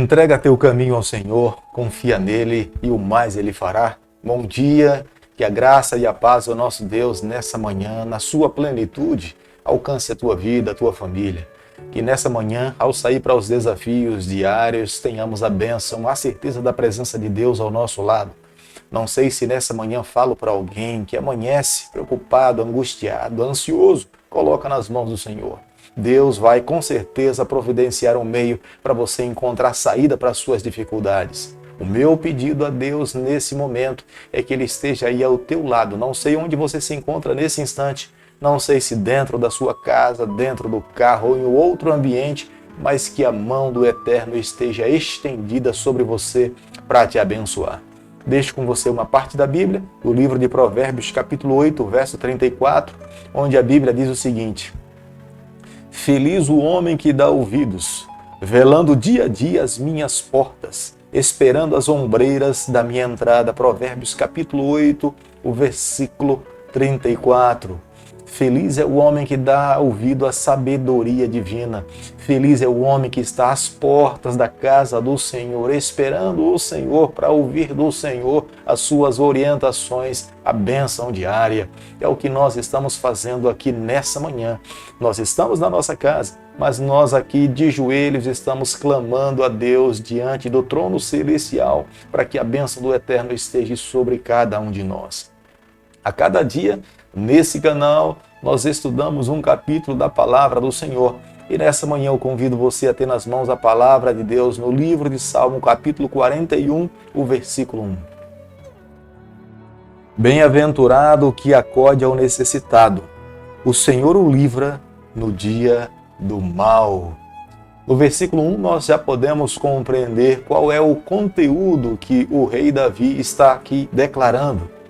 Entrega teu caminho ao Senhor, confia nele e o mais ele fará. Bom dia, que a graça e a paz do nosso Deus nessa manhã, na sua plenitude, alcance a tua vida, a tua família. Que nessa manhã, ao sair para os desafios diários, tenhamos a bênção, a certeza da presença de Deus ao nosso lado. Não sei se nessa manhã falo para alguém que amanhece preocupado, angustiado, ansioso, coloca nas mãos do Senhor. Deus vai com certeza providenciar um meio para você encontrar saída para as suas dificuldades. O meu pedido a Deus nesse momento é que Ele esteja aí ao teu lado. Não sei onde você se encontra nesse instante, não sei se dentro da sua casa, dentro do carro ou em outro ambiente, mas que a mão do Eterno esteja estendida sobre você para te abençoar. Deixo com você uma parte da Bíblia, do livro de Provérbios, capítulo 8, verso 34, onde a Bíblia diz o seguinte: Feliz o homem que dá ouvidos, velando dia a dia as minhas portas, esperando as ombreiras da minha entrada. Provérbios capítulo 8, o versículo 34. Feliz é o homem que dá ouvido à sabedoria divina. Feliz é o homem que está às portas da casa do Senhor, esperando o Senhor para ouvir do Senhor as suas orientações, a bênção diária. É o que nós estamos fazendo aqui nessa manhã. Nós estamos na nossa casa, mas nós aqui de joelhos estamos clamando a Deus diante do trono celestial para que a bênção do Eterno esteja sobre cada um de nós. A cada dia, nesse canal, nós estudamos um capítulo da Palavra do Senhor. E nessa manhã eu convido você a ter nas mãos a Palavra de Deus no livro de Salmo, capítulo 41, o versículo 1. Bem-aventurado o que acode ao necessitado, o Senhor o livra no dia do mal. No versículo 1 nós já podemos compreender qual é o conteúdo que o rei Davi está aqui declarando.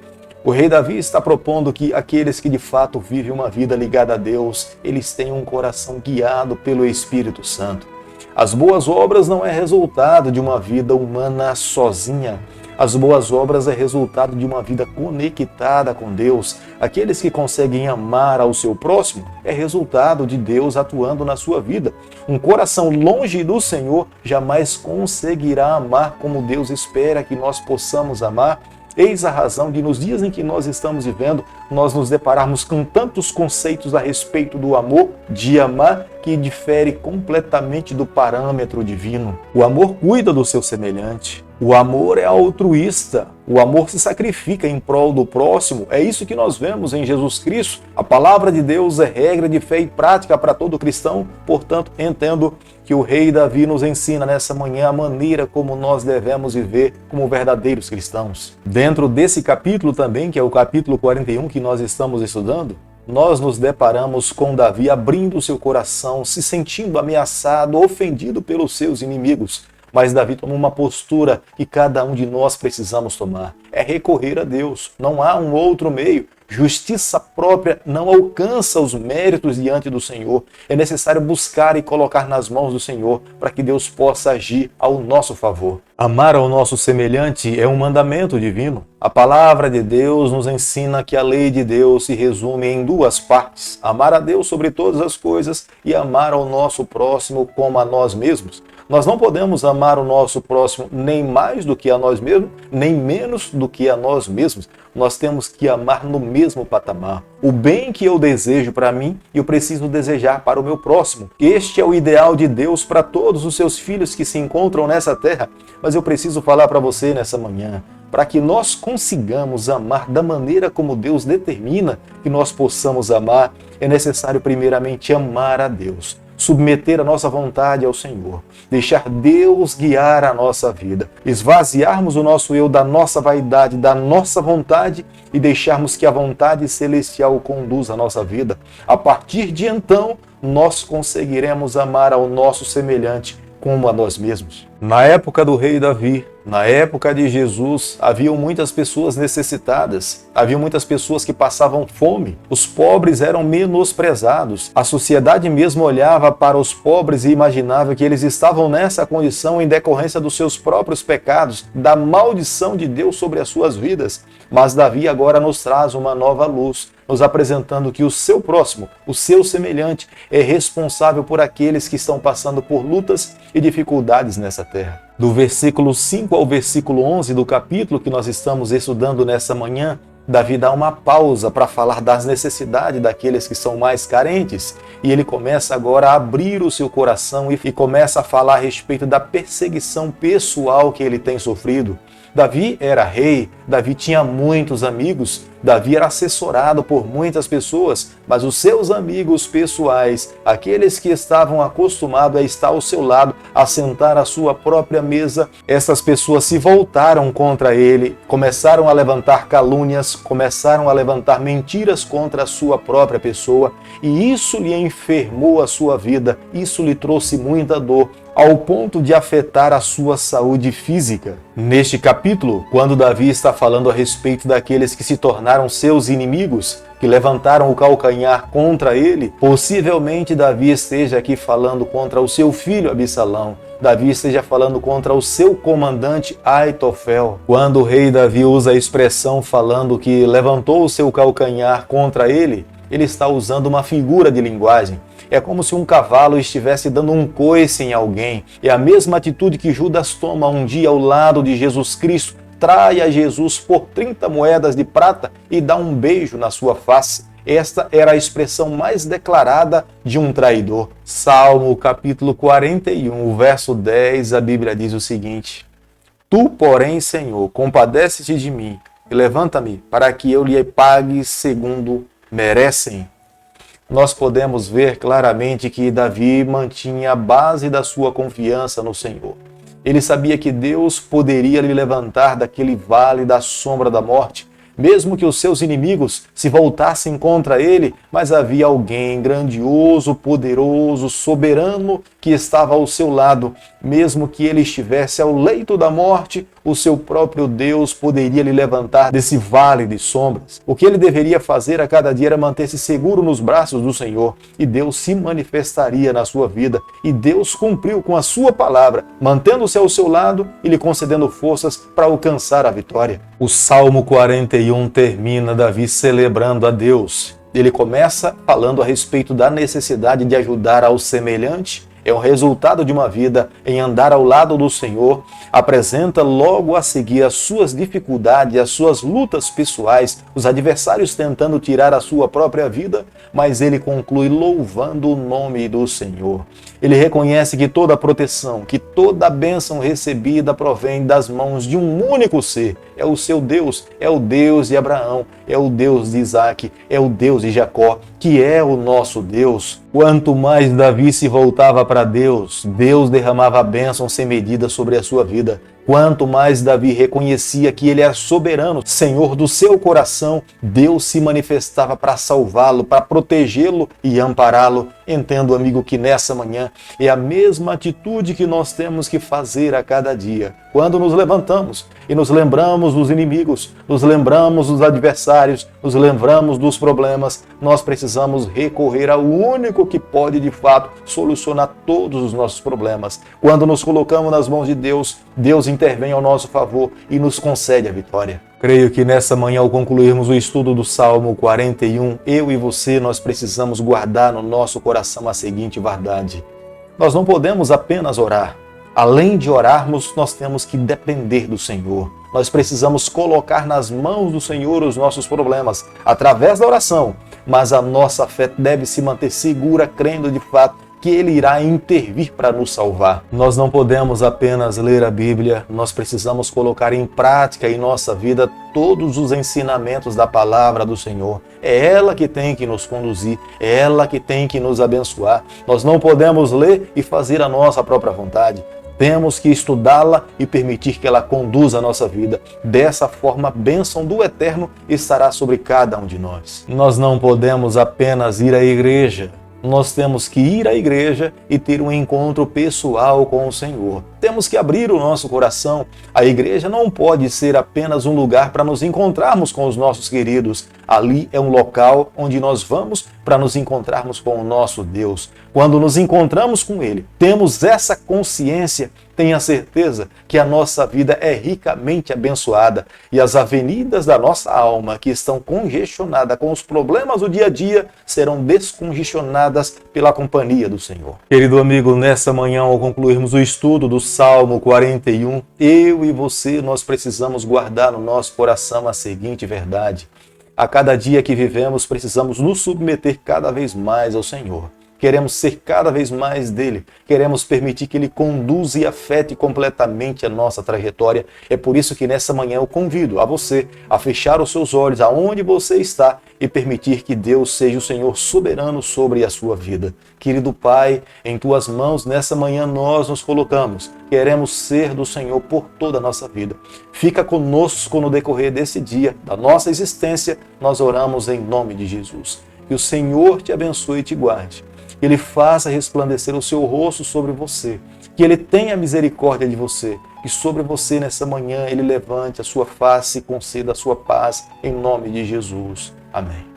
O rei Davi está propondo que aqueles que de fato vivem uma vida ligada a Deus, eles tenham um coração guiado pelo Espírito Santo. As boas obras não é resultado de uma vida humana sozinha. As boas obras é resultado de uma vida conectada com Deus. Aqueles que conseguem amar ao seu próximo é resultado de Deus atuando na sua vida. Um coração longe do Senhor jamais conseguirá amar como Deus espera que nós possamos amar. Eis a razão de, nos dias em que nós estamos vivendo, nós nos depararmos com tantos conceitos a respeito do amor, de amar, que difere completamente do parâmetro divino. O amor cuida do seu semelhante. O amor é altruísta. O amor se sacrifica em prol do próximo. É isso que nós vemos em Jesus Cristo. A palavra de Deus é regra de fé e prática para todo cristão. Portanto, entendo que o rei Davi nos ensina nessa manhã a maneira como nós devemos viver como verdadeiros cristãos. Dentro desse capítulo também, que é o capítulo 41 que nós estamos estudando, nós nos deparamos com Davi abrindo seu coração, se sentindo ameaçado, ofendido pelos seus inimigos. Mas Davi tomou uma postura que cada um de nós precisamos tomar. É recorrer a Deus. Não há um outro meio. Justiça própria não alcança os méritos diante do Senhor. É necessário buscar e colocar nas mãos do Senhor para que Deus possa agir ao nosso favor. Amar ao nosso semelhante é um mandamento divino. A palavra de Deus nos ensina que a lei de Deus se resume em duas partes: amar a Deus sobre todas as coisas e amar ao nosso próximo como a nós mesmos. Nós não podemos amar o nosso próximo nem mais do que a nós mesmos, nem menos do que a nós mesmos. Nós temos que amar no mesmo patamar. O bem que eu desejo para mim, eu preciso desejar para o meu próximo. Este é o ideal de Deus para todos os seus filhos que se encontram nessa terra. Mas eu preciso falar para você nessa manhã, para que nós consigamos amar da maneira como Deus determina que nós possamos amar, é necessário primeiramente amar a Deus. Submeter a nossa vontade ao Senhor, deixar Deus guiar a nossa vida, esvaziarmos o nosso eu da nossa vaidade, da nossa vontade e deixarmos que a vontade celestial conduza a nossa vida. A partir de então, nós conseguiremos amar ao nosso semelhante como a nós mesmos. Na época do rei Davi, na época de Jesus, haviam muitas pessoas necessitadas, havia muitas pessoas que passavam fome, os pobres eram menosprezados, a sociedade mesmo olhava para os pobres e imaginava que eles estavam nessa condição em decorrência dos seus próprios pecados, da maldição de Deus sobre as suas vidas. Mas Davi agora nos traz uma nova luz, nos apresentando que o seu próximo, o seu semelhante, é responsável por aqueles que estão passando por lutas e dificuldades nessa terra. Do versículo 5 ao versículo 11 do capítulo que nós estamos estudando nessa manhã, Davi dá uma pausa para falar das necessidades daqueles que são mais carentes. E ele começa agora a abrir o seu coração e começa a falar a respeito da perseguição pessoal que ele tem sofrido. Davi era rei, Davi tinha muitos amigos, Davi era assessorado por muitas pessoas, mas os seus amigos pessoais, aqueles que estavam acostumados a estar ao seu lado, a sentar à sua própria mesa, essas pessoas se voltaram contra ele, começaram a levantar calúnias, começaram a levantar mentiras contra a sua própria pessoa, e isso lhe enfermou a sua vida, isso lhe trouxe muita dor, ao ponto de afetar a sua saúde física. Neste capítulo, quando Davi está falando a respeito daqueles que se tornaram seus inimigos, que levantaram o calcanhar contra ele, possivelmente Davi esteja aqui falando contra o seu filho Absalão, Davi esteja falando contra o seu comandante Aitofel. Quando o rei Davi usa a expressão falando que levantou o seu calcanhar contra ele está usando uma figura de linguagem. É como se um cavalo estivesse dando um coice em alguém. É a mesma atitude que Judas toma um dia ao lado de Jesus Cristo. Trai a Jesus por 30 moedas de prata e dá um beijo na sua face. Esta era a expressão mais declarada de um traidor. Salmo capítulo 41, verso 10, a Bíblia diz o seguinte: Tu, porém, Senhor, compadece-te de mim e levanta-me para que eu lhe pague segundo merecem. Nós podemos ver claramente que Davi mantinha a base da sua confiança no Senhor. Ele sabia que Deus poderia lhe levantar daquele vale da sombra da morte, mesmo que os seus inimigos se voltassem contra ele, mas havia alguém grandioso, poderoso, soberano que estava ao seu lado. Mesmo que ele estivesse ao leito da morte, o seu próprio Deus poderia lhe levantar desse vale de sombras. O que ele deveria fazer a cada dia era manter-se seguro nos braços do Senhor, e Deus se manifestaria na sua vida, e Deus cumpriu com a sua palavra, mantendo-se ao seu lado e lhe concedendo forças para alcançar a vitória. O Salmo 41 termina Davi celebrando a Deus. Ele começa falando a respeito da necessidade de ajudar ao semelhante. É o resultado de uma vida em andar ao lado do Senhor. Apresenta logo a seguir as suas dificuldades, as suas lutas pessoais, os adversários tentando tirar a sua própria vida, mas ele conclui louvando o nome do Senhor. Ele reconhece que toda a proteção, que toda a bênção recebida provém das mãos de um único ser. É o seu Deus, é o Deus de Abraão, é o Deus de Isaac, é o Deus de Jacó, que é o nosso Deus. Quanto mais Davi se voltava para Deus, Deus derramava a bênção sem medida sobre a sua vida. Quanto mais Davi reconhecia que ele era soberano, Senhor do seu coração, Deus se manifestava para salvá-lo, para protegê-lo e ampará-lo. Entendo, amigo, que nessa manhã é a mesma atitude que nós temos que fazer a cada dia. Quando nos levantamos e nos lembramos dos inimigos, nos lembramos dos adversários, nos lembramos dos problemas, nós precisamos recorrer ao único que pode, de fato, solucionar todos os nossos problemas. Quando nos colocamos nas mãos de Deus, Deus intervém ao nosso favor e nos concede a vitória. Creio que nessa manhã, ao concluirmos o estudo do Salmo 41, eu e você, nós precisamos guardar no nosso coração a seguinte verdade: nós não podemos apenas orar. Além de orarmos, nós temos que depender do Senhor. Nós precisamos colocar nas mãos do Senhor os nossos problemas, através da oração, mas a nossa fé deve se manter segura, crendo de fato que Ele irá intervir para nos salvar. Nós não podemos apenas ler a Bíblia, nós precisamos colocar em prática em nossa vida todos os ensinamentos da palavra do Senhor. É ela que tem que nos conduzir, é ela que tem que nos abençoar. Nós não podemos ler e fazer a nossa própria vontade. Temos que estudá-la e permitir que ela conduza a nossa vida. Dessa forma, a bênção do Eterno estará sobre cada um de nós. Nós não podemos apenas ir à igreja. Nós temos que ir à igreja e ter um encontro pessoal com o Senhor. temos que abrir o nosso coração. A igreja não pode ser apenas um lugar para nos encontrarmos com os nossos queridos. Ali é um local onde nós vamos para nos encontrarmos com o nosso Deus. Quando nos encontramos com Ele, temos essa consciência, tenha certeza que a nossa vida é ricamente abençoada e as avenidas da nossa alma que estão congestionadas com os problemas do dia a dia serão descongestionadas pela companhia do Senhor. Querido amigo, nessa manhã, ao concluirmos o estudo do Salmo 41, eu e você, nós precisamos guardar no nosso coração a seguinte verdade. A cada dia que vivemos, precisamos nos submeter cada vez mais ao Senhor. Queremos ser cada vez mais dele. Queremos permitir que ele conduza e afete completamente a nossa trajetória. É por isso que nessa manhã eu convido a você a fechar os seus olhos aonde você está e permitir que Deus seja o Senhor soberano sobre a sua vida. Querido Pai, em tuas mãos nessa manhã nós nos colocamos. Queremos ser do Senhor por toda a nossa vida. Fica conosco no decorrer desse dia, da nossa existência. Nós oramos em nome de Jesus. Que o Senhor te abençoe e te guarde. Que Ele faça resplandecer o seu rosto sobre você, que Ele tenha misericórdia de você, que sobre você nessa manhã Ele levante a sua face e conceda a sua paz, em nome de Jesus. Amém.